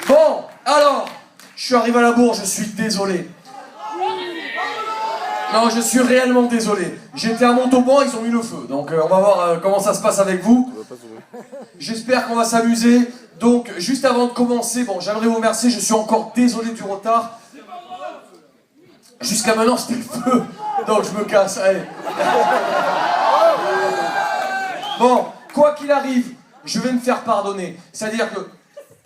Bon, alors, je suis arrivé à la bourre, je suis désolé. Non, je suis réellement désolé. J'étais à Montauban, ils ont mis le feu. Donc on va voir comment ça se passe avec vous. J'espère qu'on va s'amuser. Donc, juste avant de commencer, bon, j'aimerais vous remercier, je suis encore désolé du retard. Jusqu'à maintenant, c'était le feu. Donc je me casse, allez. Bon, quoi qu'il arrive, je vais me faire pardonner. C'est-à-dire que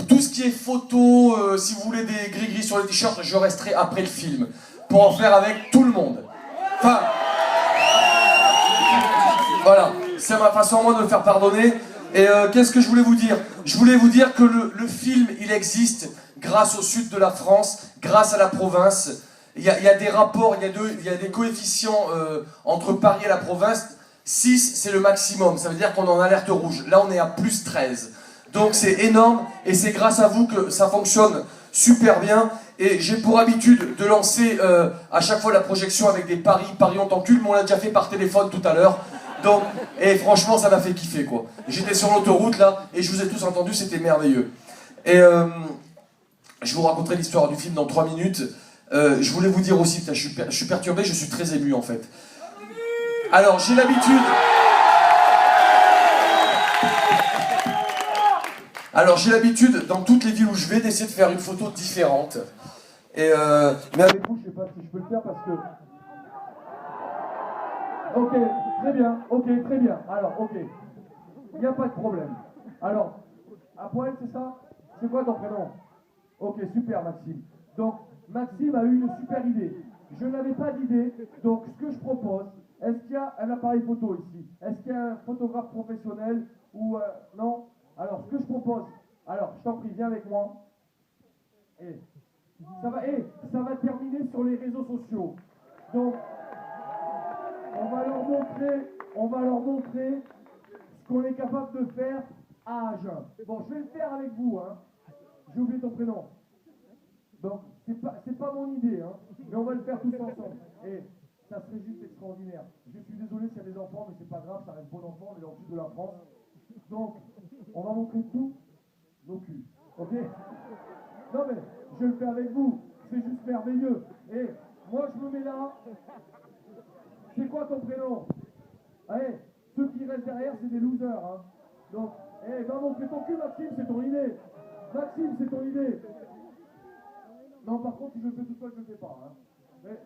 tout ce qui est photo, si vous voulez des gris-gris sur les t-shirts, je resterai après le film. Pour en faire avec tout le monde. Enfin... Voilà, c'est ma façon à moi de me faire pardonner. Et qu'est-ce que je voulais vous dire? Je voulais vous dire que le film, il existe grâce au sud de la France, grâce à la province. Il y a des rapports, il y a des coefficients entre Paris et la province. 6, c'est le maximum, ça veut dire qu'on est en alerte rouge. Là, on est à plus 13. Donc c'est énorme, et c'est grâce à vous que ça fonctionne super bien. Et j'ai pour habitude de lancer à chaque fois la projection avec des paris on t'encule, mais on l'a déjà fait par téléphone tout à l'heure. Donc, et franchement, ça m'a fait kiffer, quoi. J'étais sur l'autoroute, là, et je vous ai tous entendus, c'était merveilleux. Et je vous raconterai l'histoire du film dans 3 minutes. Je voulais vous dire aussi, putain, je suis perturbé, je suis très ému, en fait. Alors, j'ai l'habitude... Alors, j'ai l'habitude, dans toutes les villes où je vais, d'essayer de faire une photo différente. Et mais avec vous, je sais pas si je peux le faire parce que... Ok, très bien. Alors, ok. Il n'y a pas de problème. Alors, à poil, c'est ça? C'est quoi ton prénom? Ok, super, Maxime. Donc, Maxime a eu une super idée. Je n'avais pas d'idée, donc ce que je propose, est-ce qu'il y a un appareil photo ici? Est-ce qu'il y a un photographe professionnel ou... non? Alors, ce que je propose, alors, je t'en prie, viens avec moi. Et ça va terminer sur les réseaux sociaux. Donc, on va leur montrer ce qu'on est capable de faire à Agen. Bon, je vais le faire avec vous, hein. J'ai oublié ton prénom. Donc, c'est pas mon idée, hein. Mais on va le faire tous ensemble. Et ça serait juste extraordinaire. Je suis désolé s'il y a des enfants, mais c'est pas grave, ça reste bon enfant, on est dans le sud de la France. Donc, on va montrer tous nos culs. Ok? Non mais, je le fais avec vous. C'est juste merveilleux. Et moi, je me mets là. C'est quoi ton prénom? Allez, ceux qui restent derrière, c'est des losers. Hein. Donc, va montrer ton cul, Maxime, c'est ton idée. Maxime, c'est ton idée. Non, par contre, si je le fais tout seul, je ne le fais pas. Hein. Mais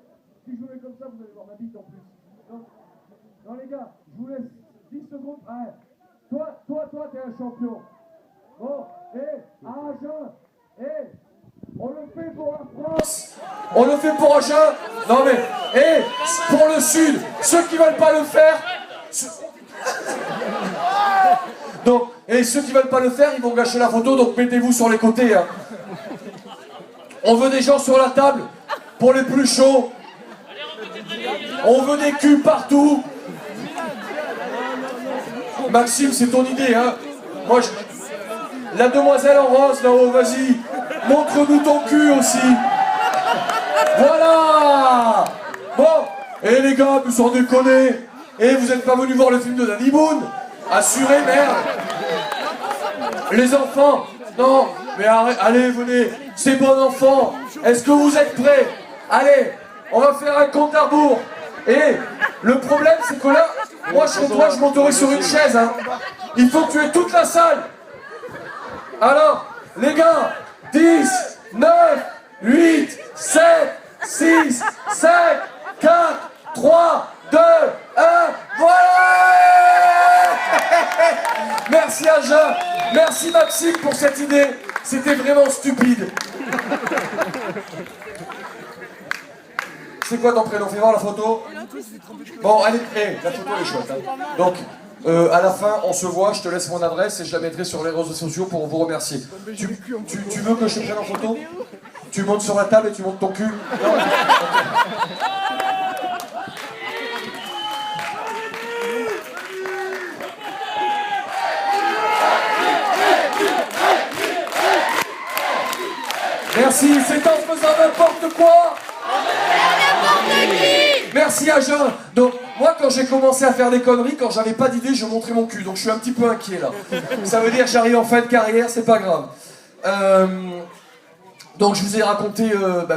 si je me mets comme ça, vous allez voir ma bite en plus. Donc, non les gars, je vous laisse 10 secondes. Allez. Toi, t'es un champion. Bon, à Agen, on le fait pour la France. On le fait pour Agen. Non mais, pour le Sud, ceux qui veulent pas le faire. Donc, ceux qui veulent pas le faire, ils vont gâcher la photo. Donc mettez-vous sur les côtés. Hein. On veut des gens sur la table pour les plus chauds. On veut des culs partout. Maxime, c'est ton idée, hein. Moi, la demoiselle en rose, là-haut, vas-y. Montre-nous ton cul aussi. Voilà. Bon, les gars, vous sans déconner. Vous êtes pas venus voir le film de Danny Boone? Assurez, merde. Les enfants, non, mais arrête, allez, venez. C'est bon enfant. Est-ce que vous êtes prêts? Allez, on va faire un compte à rebours. Et le problème, c'est que là, moi, je serais toi, je monterai sur une chaise. Hein. Il faut que tu aies toute la salle. Alors, les gars, 10, 9, 8, 7, 6, 5, 4, 3, 2, 1, voilà. Merci Agen, merci Maxime pour cette idée. C'était vraiment stupide. C'est quoi ton prénom? Fais voir la photo. Bon, allez, la photo est chouette. Hein. Donc, à la fin, on se voit, je te laisse mon adresse et je la mettrai sur les réseaux sociaux pour vous remercier. Tu veux que je te prenne en photo? Tu montes sur la table et tu montes ton cul? Non, okay. Merci, c'est en faisant n'importe quoi. Merci Agen. Donc moi quand j'ai commencé à faire des conneries, quand j'avais pas d'idée, je montrais mon cul. Donc je suis un petit peu inquiet là. Ça veut dire que j'arrive en fin de carrière, c'est pas grave. Donc je vous ai raconté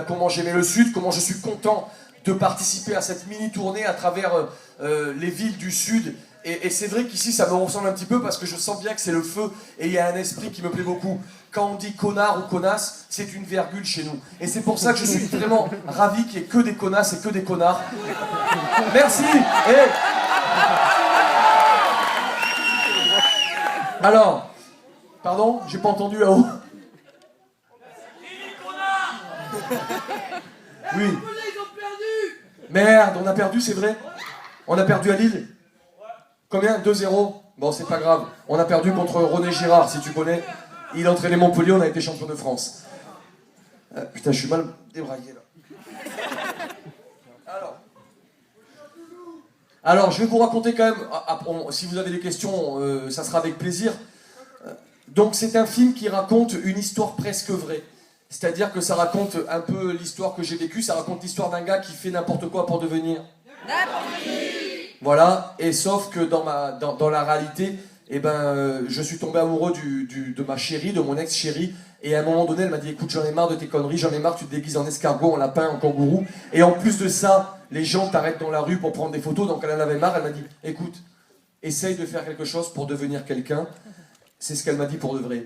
comment j'aimais le Sud, comment je suis content de participer à cette mini-tournée à travers les villes du Sud. Et c'est vrai qu'ici ça me ressemble un petit peu parce que je sens bien que c'est le feu et il y a un esprit qui me plaît beaucoup. Quand on dit connard ou connasse, c'est une virgule chez nous. Et c'est pour ça que je suis vraiment ravi qu'il n'y ait que des connasses et que des connards. Merci. Alors, pardon, j'ai pas entendu là-haut. Oui. Merde, on a perdu, c'est vrai? On a perdu à Lille? Combien? 2-0? Bon, c'est pas grave. On a perdu contre René Girard, si tu connais. Il entraînait Montpellier, on a été champion de France. Putain, je suis mal débraillé là. Alors, je vais vous raconter quand même, si vous avez des questions, ça sera avec plaisir. Donc, c'est un film qui raconte une histoire presque vraie. C'est-à-dire que ça raconte un peu l'histoire que j'ai vécue, ça raconte l'histoire d'un gars qui fait n'importe quoi pour devenir... Voilà, et sauf que dans la réalité, je suis tombé amoureux de ma chérie, de mon ex-chérie, et à un moment donné, elle m'a dit, écoute, j'en ai marre de tes conneries, j'en ai marre, tu te déguises en escargot, en lapin, en kangourou, et en plus de ça, les gens t'arrêtent dans la rue pour prendre des photos, donc elle en avait marre, elle m'a dit, écoute, essaye de faire quelque chose pour devenir quelqu'un. C'est ce qu'elle m'a dit pour de vrai.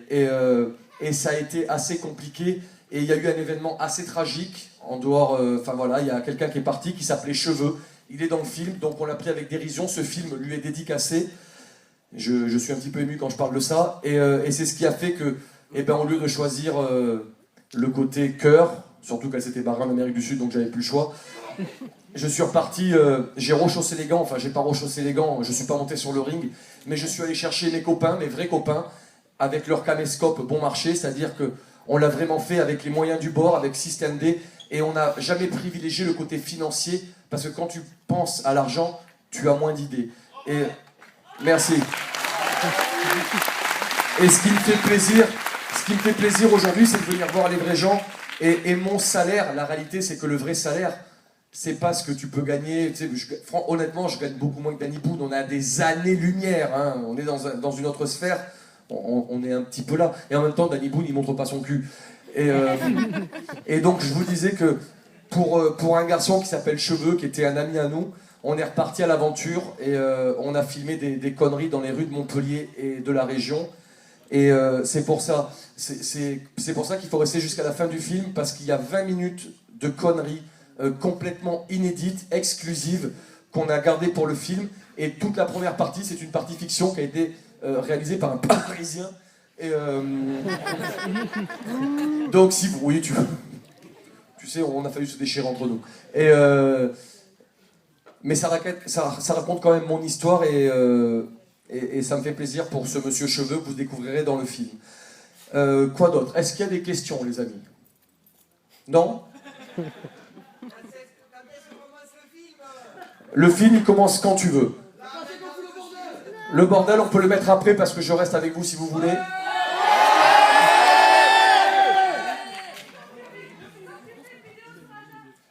Et ça a été assez compliqué, et il y a eu un événement assez tragique, en dehors, il y a quelqu'un qui est parti, qui s'appelait Cheveux. Il est dans le film, donc on l'a pris avec dérision. Ce film lui est dédicacé. Je suis un petit peu ému quand je parle de ça. Et c'est ce qui a fait que, au lieu de choisir le côté cœur, surtout qu'elle s'était barrée en Amérique du Sud, donc j'avais plus le choix, je suis reparti, j'ai rechaussé les gants, enfin j'ai pas rechaussé les gants, je suis pas monté sur le ring, mais je suis allé chercher mes copains, mes vrais copains, avec leur caméscope bon marché, c'est-à-dire que on l'a vraiment fait avec les moyens du bord, avec Système D, et on n'a jamais privilégié le côté financier, parce que quand tu penses à l'argent, tu as moins d'idées. Et merci. Et ce qui me fait plaisir aujourd'hui, c'est de venir voir les vrais gens. Et mon salaire, la réalité, c'est que le vrai salaire, c'est pas ce que tu peux gagner. Tu sais, honnêtement, je gagne beaucoup moins que Danny Boone. On a des années-lumière. Hein. On est dans une autre sphère. On est un petit peu là. Et en même temps, Danny Boone, il montre pas son cul. Et donc, je vous disais que pour un garçon qui s'appelle Cheveux, qui était un ami à nous, on est reparti à l'aventure et on a filmé des conneries dans les rues de Montpellier et de la région. Et c'est pour ça qu'il faut rester jusqu'à la fin du film, parce qu'il y a 20 minutes de conneries complètement inédites, exclusives, qu'on a gardées pour le film. Et toute la première partie, c'est une partie fiction qui a été réalisée par un Parisien. Et donc si vous... Oui, tu sais, on a failli se déchirer entre nous. Mais ça raconte quand même mon histoire et ça me fait plaisir pour ce monsieur Cheveux que vous découvrirez dans le film. Quoi d'autre? Est-ce qu'il y a des questions, les amis? Non? Le film, il commence quand tu veux. Le bordel, on peut le mettre après parce que je reste avec vous si vous voulez.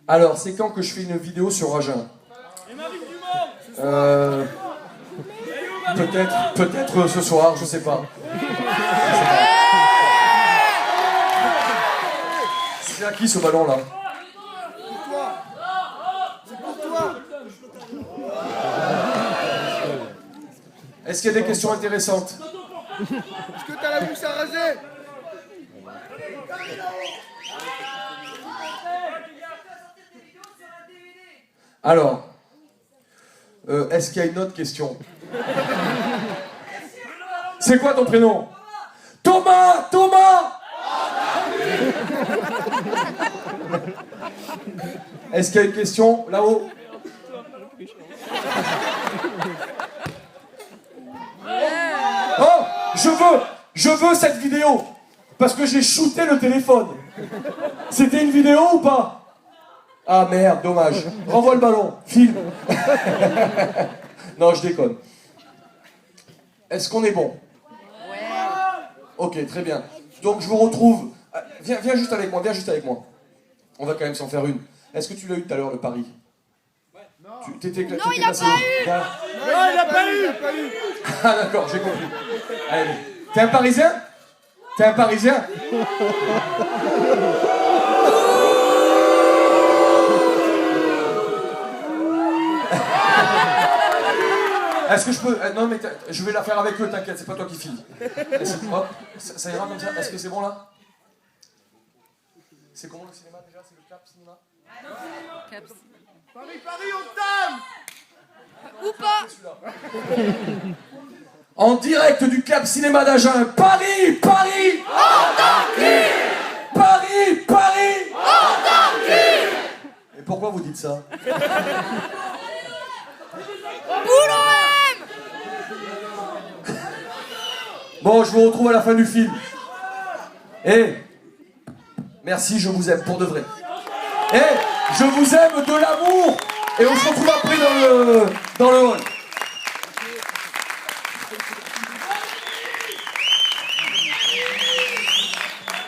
Alors, c'est quand que je fais une vidéo sur Agen? Peut-être ce soir, je sais pas. C'est à qui ce ballon là? C'est pour toi. Est-ce qu'il y a des questions intéressantes? Est-ce que t'as la bouche à raser? Alors, est-ce qu'il y a une autre question? C'est quoi ton prénom? Thomas! Thomas! Est-ce qu'il y a une question là-haut? Oh! Je veux cette vidéo! Parce que j'ai shooté le téléphone. C'était une vidéo ou pas? Ah merde, dommage. Renvoie le ballon, filme. Non, je déconne. Est-ce qu'on est bon? Ouais. Ok, très bien. Donc je vous retrouve. Viens juste avec moi, viens juste avec moi. On va quand même s'en faire une. Est-ce que tu l'as eu tout à l'heure, le pari? Ouais. Non, il n'a pas eu. Non, il n'a pas eu. Ah d'accord, j'ai compris. Allez. T'es un Parisien? Ouais. T'es un Parisien? Est-ce que je peux... Non mais je vais la faire avec eux, t'inquiète, c'est pas toi qui filme. Hop, ça ira comme ça. Est-ce que c'est bon là? C'est comment le cinéma déjà? C'est le Cap Cinéma? Paris, Paris, on t'aime. Ou pas. En direct du Cap Cinéma d'Agen, Paris, Paris! Paris, Paris! Et pourquoi vous dites ça? Bon, je vous retrouve à la fin du film. Merci, je vous aime, pour de vrai. Je vous aime de l'amour. Et on se retrouve après dans le hall.